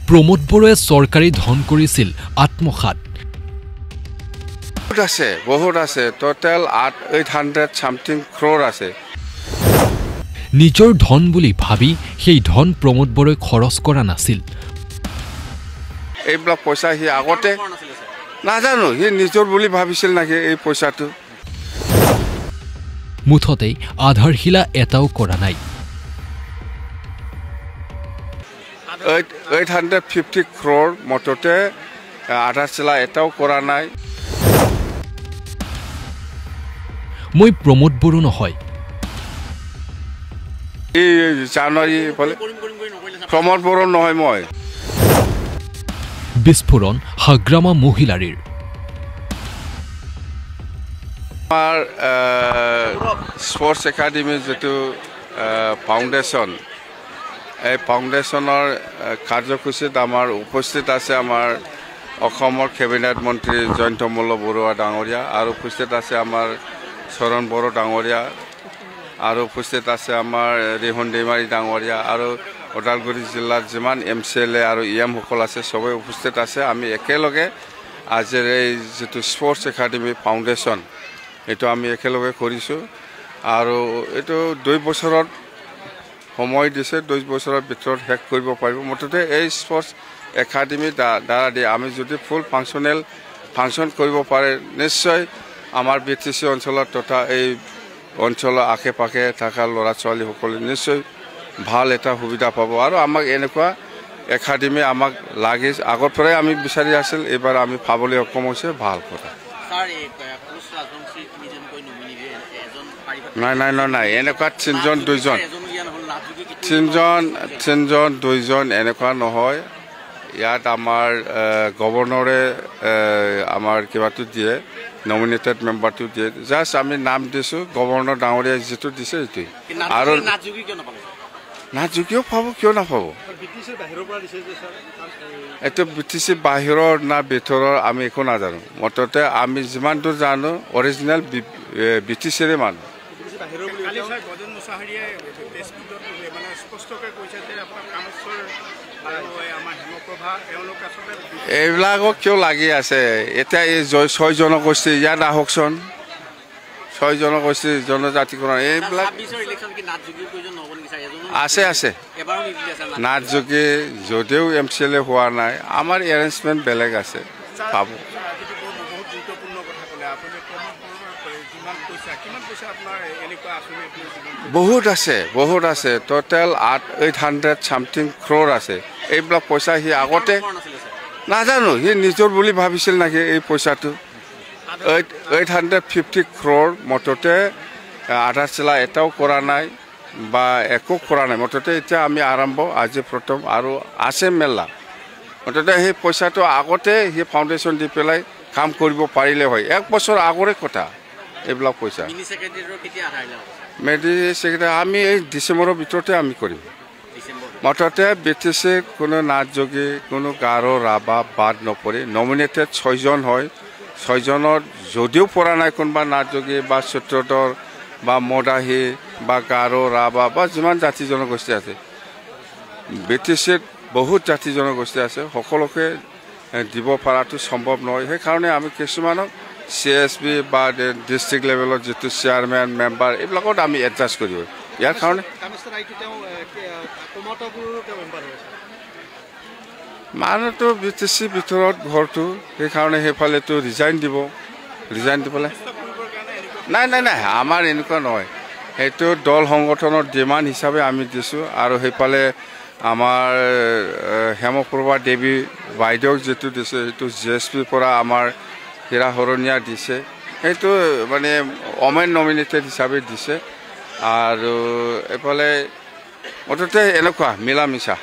প্ৰমোদ বৰুৱাই চৰকাৰী ধন কৰিছিল আত্মসাৎ। বহুত আছে টোটাল 800 সামথিং ক্ৰোৰ আছে। নিজৰ ধন বুলি ভাবি সেই ধন প্ৰমোদ বৰুৱাই খৰচ কৰা নাছিল। এইবিলাক পইচা হি আগতে নাজানো হি নিজৰ বুলি ভাবিছিল নাকি এই পইচাটো। মুঠতে আধাৰশিলা এটাও কৰা নাই। 850 ক্ৰোৰ মততে আধাৰশিলা এটাও কৰা নাই। মই প্ৰমোদ বড়ো নহয়। এই জানুৱাৰী বলে প্ৰমোদ বড়ো নহয় মই। বিস্ফোৰণ হাগ্ৰামা মহিলাৰীৰ। আমাৰ স্পৰ্টছ একাডেমি যেটো ফাউণ্ডেশ্যন এই ফাউণ্ডেশ্যনৰ কাৰ্যসূচীত আমাৰ উপস্থিত আছে আমাৰ অসমৰ কেবিনেট মন্ত্ৰী জয়ন্ত মল্ল বৰুৱা ডাঙৰীয়া আৰু উপস্থিত আছে আমাৰ চৰণ বড়ো ডাঙৰীয়া আৰু উপস্থিত আছে আমাৰ ৰিহন দৈমাৰী ডাঙৰীয়া আৰু ওদালগুৰি জিলাৰ যিমান MCLA আৰু EM সকল আছে সবে উপস্থিত আছে। আমি একেলগে আজিৰ এই যেটো স্পৰ্টছ একাডেমি ফাউণ্ডেশ্যন এইটো আমি একেলগে কৰিছোঁ আৰু এইটো 2 বছৰত সময় দিছে। 2 বছৰৰ ভিতৰত শেষ কৰিব পাৰিব। মুঠতে এই স্পৰ্টছ একাডেমি দ্বাৰা দি আমি যদি ফুল ফাংচন কৰিব পাৰে নিশ্চয় আমাৰ BTC অঞ্চলত তথা এই অঞ্চলৰ আশে পাশে থকা ল'ৰা ছোৱালীসকলে নিশ্চয় ভাল এটা সুবিধা পাব আৰু আমাক এনেকুৱা একাডেমি আমাক লাগে আগৰ পৰাই আমি বিচাৰি আছিল। এইবাৰ আমি পাবলৈ সক্ষম হৈছে ভাল কথা। নাই এনেকুৱা 3জন 2জন এনেকুৱা নহয়। ইয়াত আমাৰ গভৰ্ণৰে আমাৰ কিবাটো দিয়ে নমিনেটেড মেম্বাৰটো দিয়ে। জাষ্ট আমি নাম দিছোঁ গভৰ্ণৰ ডাঙৰীয়া যিটো দিছে এইটোৱে। আৰু নাথযোগীও পাব কিয় নাপাব। এইটো BTC বাহিৰৰ না ভিতৰৰ আমি একো নাজানো। মুঠতে আমি যিমান দূৰ জানো অৰিজিনেল BTCৰে মানুহ। এইবিলাকক কিয় লাগি আছে এতিয়া এই 6 জনগোষ্ঠী ইয়াত আহকচোন। 6 জনগোষ্ঠী জনজাতিকৰণ এইবিলাক আছে নাথযোগী যদিও MCLA হোৱা নাই আমাৰ এৰেঞ্জমেণ্ট বেলেগ আছে পাব। বহুত আছে টোটাল 800 সামথিং ক্ৰোৰ আছে। এইবিলাক পইচা হি আগতে নাজানো হি নিজৰ বুলি ভাবিছিল নাকি এই পইচাটো। 850 ক্ৰোৰ মততে আধাৰশিলা এটাও কৰা নাই বা একো কৰা নাই। মুঠতে এতিয়া আমি আৰম্ভ আজি প্ৰথম আৰু আছে মেলা। মুঠতে সেই পইচাটো আগতে সেই ফাউণ্ডেশ্যন দি পেলাই কাম কৰিব পাৰিলে হয়। 1 বছৰ আগৰে কথা এইবিলাক পইচা। মেডি সেক্ৰেটাৰী আমি এই ডিচেম্বৰৰ ভিতৰতে আমি কৰিম। মুঠতে BTC কোনো নাথযোগী কোনো গাৰো ৰাভা বাদ নপৰি নমিনেটেড 6জন হয়। 6জনৰ যদিও পৰা নাই কোনোবা নাথযোগী বা সূত্ৰধৰ বা মদাহী বা গাৰো ৰাভা বা যিমান জাতি জনগোষ্ঠী আছে BTCত বহুত জাতি জনগোষ্ঠী আছে সকলোকে দিব পৰাটো সম্ভৱ নহয়। সেইকাৰণে আমি কিছুমানক CSB বা ডিষ্ট্ৰিক্ট লেভেলত যেটো চেয়াৰমেন মেম্বাৰ এইবিলাকত আমি এডজাষ্ট কৰিব। ইয়াৰ কাৰণে মানুহটো BTC ভিতৰত ঘৰটো সেইকাৰণে সেইফালেতো ৰিজাইন দি পেলাই নাই আমাৰ এনেকুৱা নহয়। সেইটো দল সংগঠনৰ ডিমাণ্ড হিচাপে আমি দিছোঁ আৰু সেইফালে আমাৰ হেমপ্ৰভা দেৱী বাইদেউক যেটো দিছে সেইটো GSPৰ পৰা আমাৰ হীৰা হৰণীয়া দিছে। সেইটো মানে ওমেন নমিনেটেড হিচাপে দিছে আৰু এফালে মুঠতে এনেকুৱা মিলা মিছা।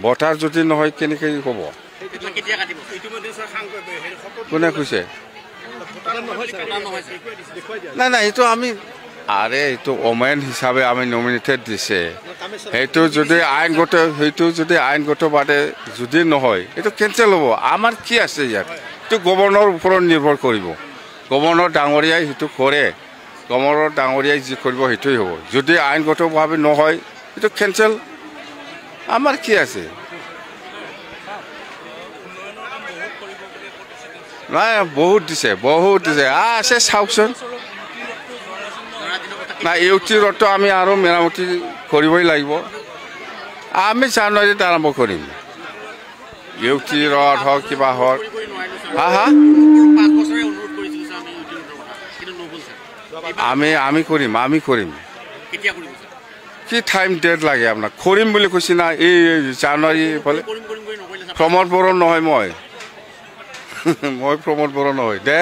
ভোটাৰ যদি নহয় কেনেকৈ ক'ব কোনে কৈছে? নাই এইটো আমি আৰে এইটো ওমেন হিচাপে আমি নমিনেটেড দিছে। সেইটো যদি আইনগতভাৱে যদি নহয় এইটো কেঞ্চেল হ'ব। আমাৰ কি আছে ইয়াত? এইটো গভৰ্ণৰৰ ওপৰত নিৰ্ভৰ কৰিব। গভৰ্ণৰ ডাঙৰীয়াই সেইটো কৰে গৱৰ্ণৰ ডাঙৰীয়াই যি কৰিব সেইটোৱেই হ'ব যদি আইনগতভাৱে নহয় এইটো কেঞ্চেল আমাৰ কি আছে নাই বহুত দিছে আছে চাওকচোন নাই ইউটি ৰডটো আমি আৰু মেৰামতি কৰিবই লাগিব আমি জানুৱাৰীত আৰম্ভ কৰিম ইউটি ৰড হওক কিবা হওক হা আমি কৰিম কি টাইম ডেট লাগে আপোনাক কৰিম বুলি কৈছে না এই জানুৱাৰী ফালে প্ৰমোদ বড়ো নহয় মই প্ৰমোদ বড়ো নহয় দে